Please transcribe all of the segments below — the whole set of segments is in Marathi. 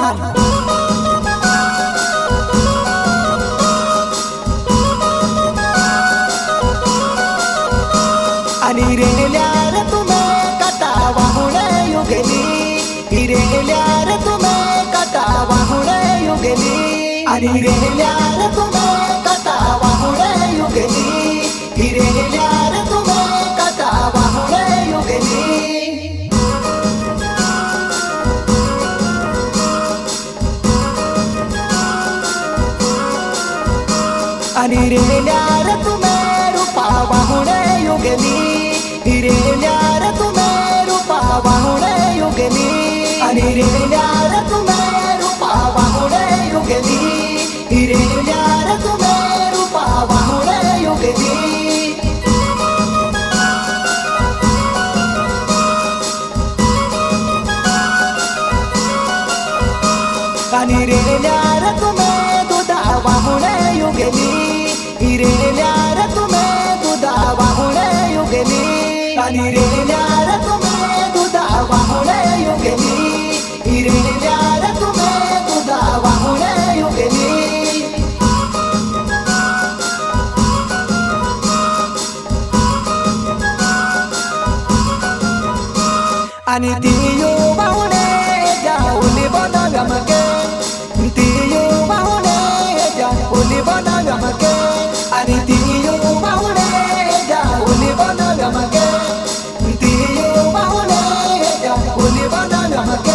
Johan. आणि रेल्यार तुम्ही काटा वाहुणे युगेली, रेल्यार तुम्ही काटा वाहुणे युगेली, आणि रेल्यार तुम्ही काटा वाहुणे युगेली, रेल्यार तुम्ही काटा वाहुणे युगेली. आणि रेल्यार तुम्ही रूपा वाहुणे युगेली, रेल्यार तुम्ही रूपा वाहुणे युगेली, आणि रेल्यार तुम्ही रूपा वाहुणे युगेली, रेल्यार तुम्ही रूपा वाहुणे युगेली. आणि रेल्यार तुम्ही दुधा वाहुणे युगेली, रेल्यार तुम्ही दुधा वाहुणे युगेली, आणि रेल्यार तुम्ही दुधा वाहुणे युगेली, रेल्यार तुम्ही दुधा वाहुणे युगेली. आणि तियो वाहुणे जाऊली बना गमके, तियो वाहुणे जाऊली बना गमके, आणि तियो वाहुणे जाऊली बना गमके, तियो वाहुणे जाऊली बना गमके.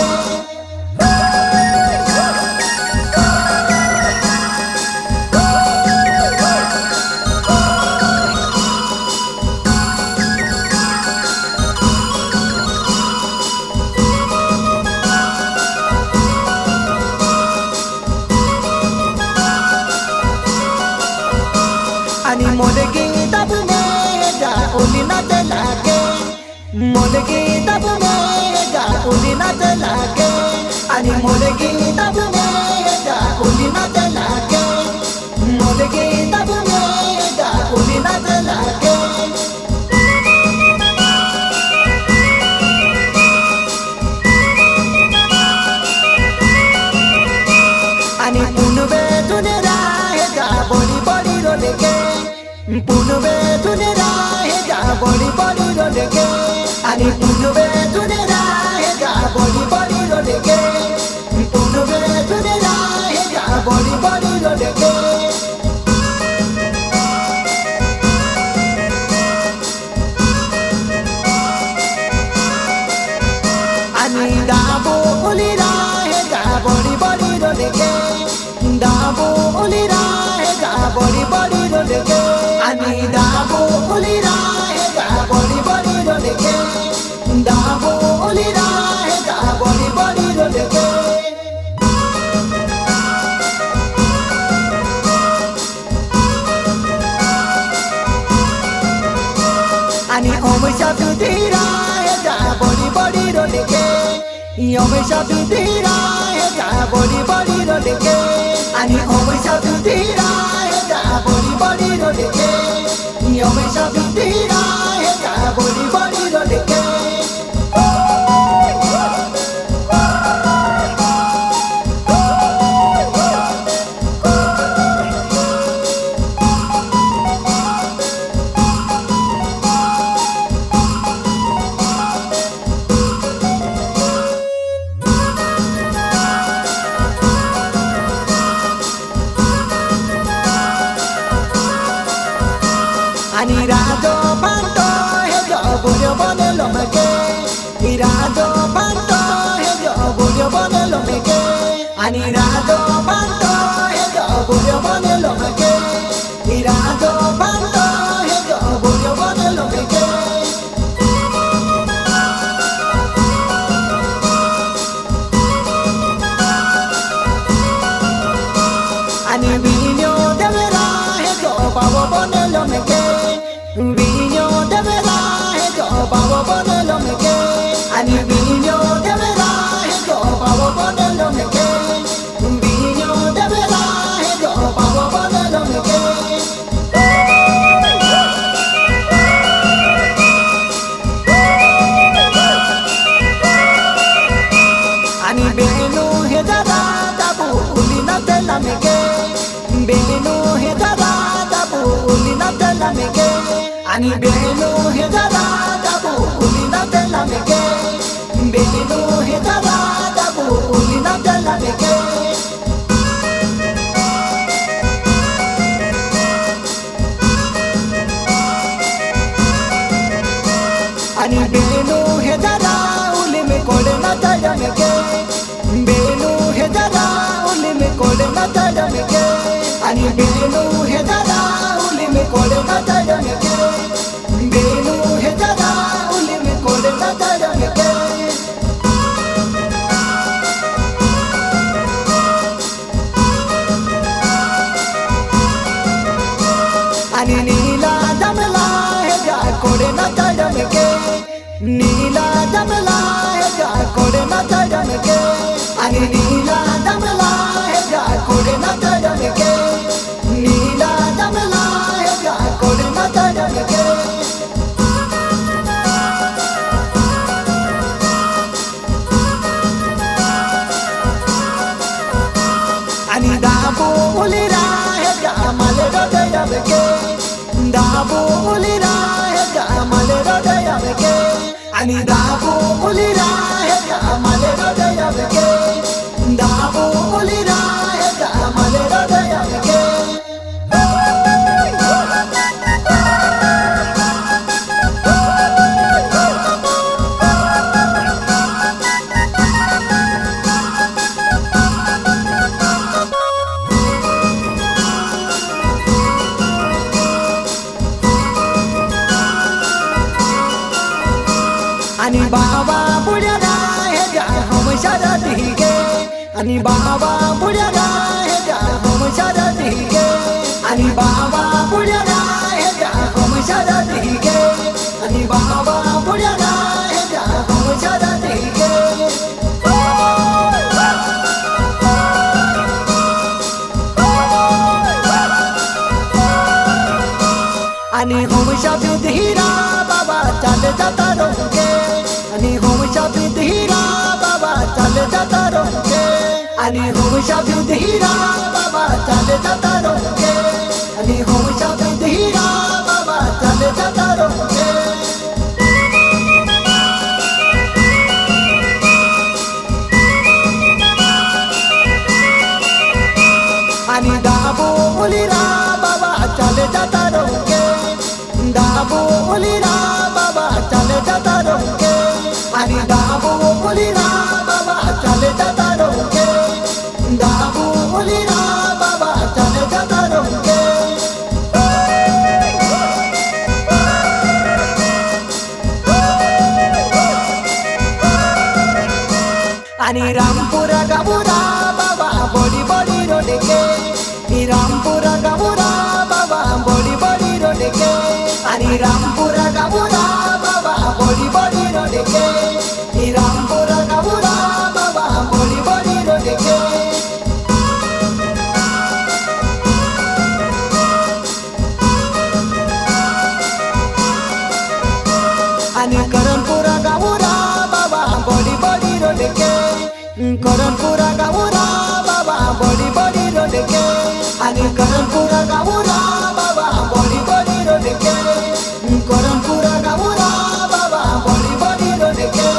आणि मोलगी तबने जाऊली नाच लागे, मोलगी तबने जाऊली नाच लागे, आणि मोलगी तबने जाऊली नाच लागे, मोलगी तबने जाऊली नाच लागे. आणि पुनवे तुने राहे जा बड़ी बड़ी रोलेगे, पुनवे तुने राहे जा बड़ी बड़ी रोलेगे, आणि पुनवे तुने राहे जा बड़ी बड़ी रोलेगे, पुनवे तुने राहे जा बड़ी बड़ी रोलेगे. आणि दाबो उली राहे जा बड़ी बड़ी रोलेगे, दाबो उली राहे जा बड़ी बड़ी रोलेगे, आणि दाबो उली राहे जा बड़ी बड़ी रोलेगे, दाबो उली राहे जा बड़ी बड़ी रोलेगे. आणि ओमेशा तुझी राहे जा बड़ी बड़ी रोलेगे, ओमेशा तुझी राहे जा बड़ी बड़ी रोलेगे, आणि ओमेशा तुझी राहे जा बड़ी बड़ी रोलेगे, ओमेशा तुझी राहे जा बड़ी बड़ी रोलेगे. आणि राजो पांतो हे जो बुर्यो बनेलो मगे, राजो पांतो हे जो बुर्यो बनेलो मगे, आणि राजो पांतो हे जो बुर्यो बनेलो मगे, राजो पांतो हे जो बुर्यो बनेलो मगे. आणि विन्यो देवरा हे जो बाबो बनेलो मगे, विन्यो देवरा हे जो बाबो बनेलो मगे, आणि विन्यो देवरा हे जो बाबो बनेलो मगे, विन्यो देवरा हे जो बाबो आणि बेनो हे जरा दाबू उलीना त्याला मेके बेनो हे जरा दाबू उलीना त्याला मेके आणि बेनो हे जरा उली में कोडे ना त्याला मेके बेनो हे जरा उली में कोडे ना त्याला मेके आणि बेनो हे जरा उली में कोडे ना त्याला मेके बेनो हे जरा उली में कोडे ना त्याला मेके आणि नीला जमला हे जा कोडे ना त्याला मेके नीला जमला हे जा कोडे ना त्याला मेके आणि नीला जमला हे जा कोडे ना त्याला मेके नीला जमला हे जा कोडे ना त्याला मेके आणि दाबो उलीरा हे जा माले रोडया मेके दाबो उलीरा हे जा माले रोडया मेके आणि दाबो उलीरा हे जा माले रोडया मेके दाबो उलीरा हे जा माले रोडया मेके आणि बाबा बुढ़ा हे जा हम शरद ही के आणि बाबा बुढ़ा हे जा हम शरद ही के आणि बाबा बुढ़ा हे जा हम शरद ही के आणि बाबा बुढ़ा हे जा हम शरद ही के आणि हम शब्द हीरा बाबा चल जाता रोके आणि हम शब्द हीरा बाबा चल जाता रोके आणि हम शब्द हीरा बाबा चल जाता रोके आणि हम शब्द हीरा बाबा चल जाता रोके आणि दाबो उलीरा बाबा चल जाता रोके दाबो उलीरा बाबा चल जाता रोके आणि दाबो उलीरा बाबा चल जाता रोके दाबो उलीरा बाबा चल जाता रोके आणि रामपुरा गावुरा बाबा बड़ी बड़ी रोड के रामपुरा गावुरा बाबा बड़ी बड़ी रोड के आणि रामपुरा गावुरा बाबा बड़ी बड़ी रोड के रामपुरा गावुरा बाबा बड़ी बड़ी रोड के आणि करणपुरा गावुरा बाबा बड़ी बड़ी रोड के करणपुरा गावुरा बाबा बड़ी बड़ी रोड के आणि करणपुरा गावुरा बाबा बड़ी बड़ी रोड के करणपुरा गावुरा बाबा बड़ी बड़ी रोड के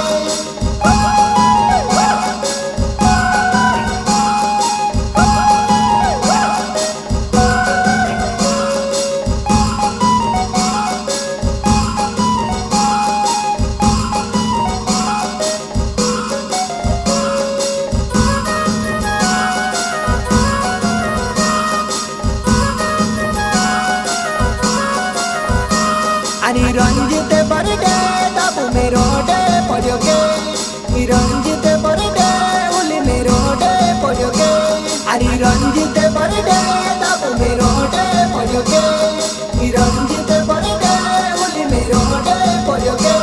आणि रंजित बरडे दाबू में रोडे पड़ो के रंजित बरडे उली में रोडे पड़ो के आणि रंजित बरडे दाबू में रोडे पड़ो के रंजित बरडे उली में रोडे पड़ो के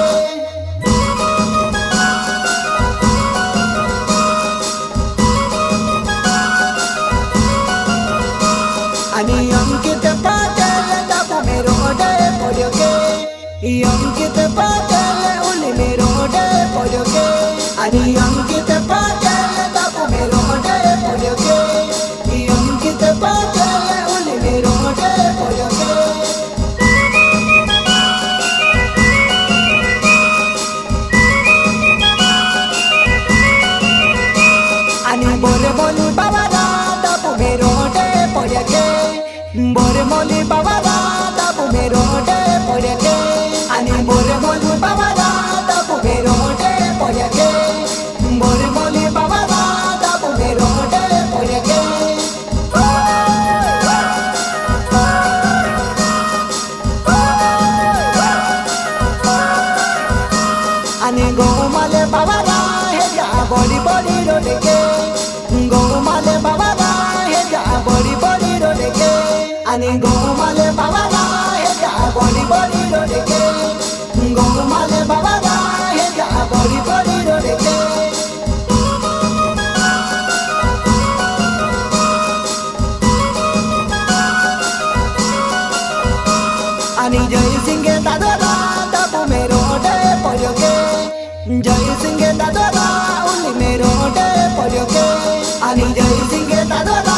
आणि अंकित पाटील दाबू में रोडे पड़ो के अंकित पाटील उली में रोडे पड़ो के आणि अंकित पाटील दाबू में रोडे पड़ो के मोली बाबा दाबू में रोटे पड़े के बोरे मोली बाबा दाबू में रोटे पड़े के आनी बोरे मोली बाबा दाबू में रोटे पड़े के बोरे मोली बाबा दाबू में रोटे पड़े के आनी गोमाले बाबा हे जा बड़ी बड़ी रोड के गोमाले बाबा हे जा बड़ी बड़ी रोड के आनी गोमाले बाबा हे जा बड़ी बड़ी रोड के गोमाले बाबा हे जा बड़ी बड़ी रोड के आनी जय सिंह दादरा दाबू में रोटे पड़ो के जय सिंह दादरा उली में रोटे पड़ो के आनी जय सिंह दादरा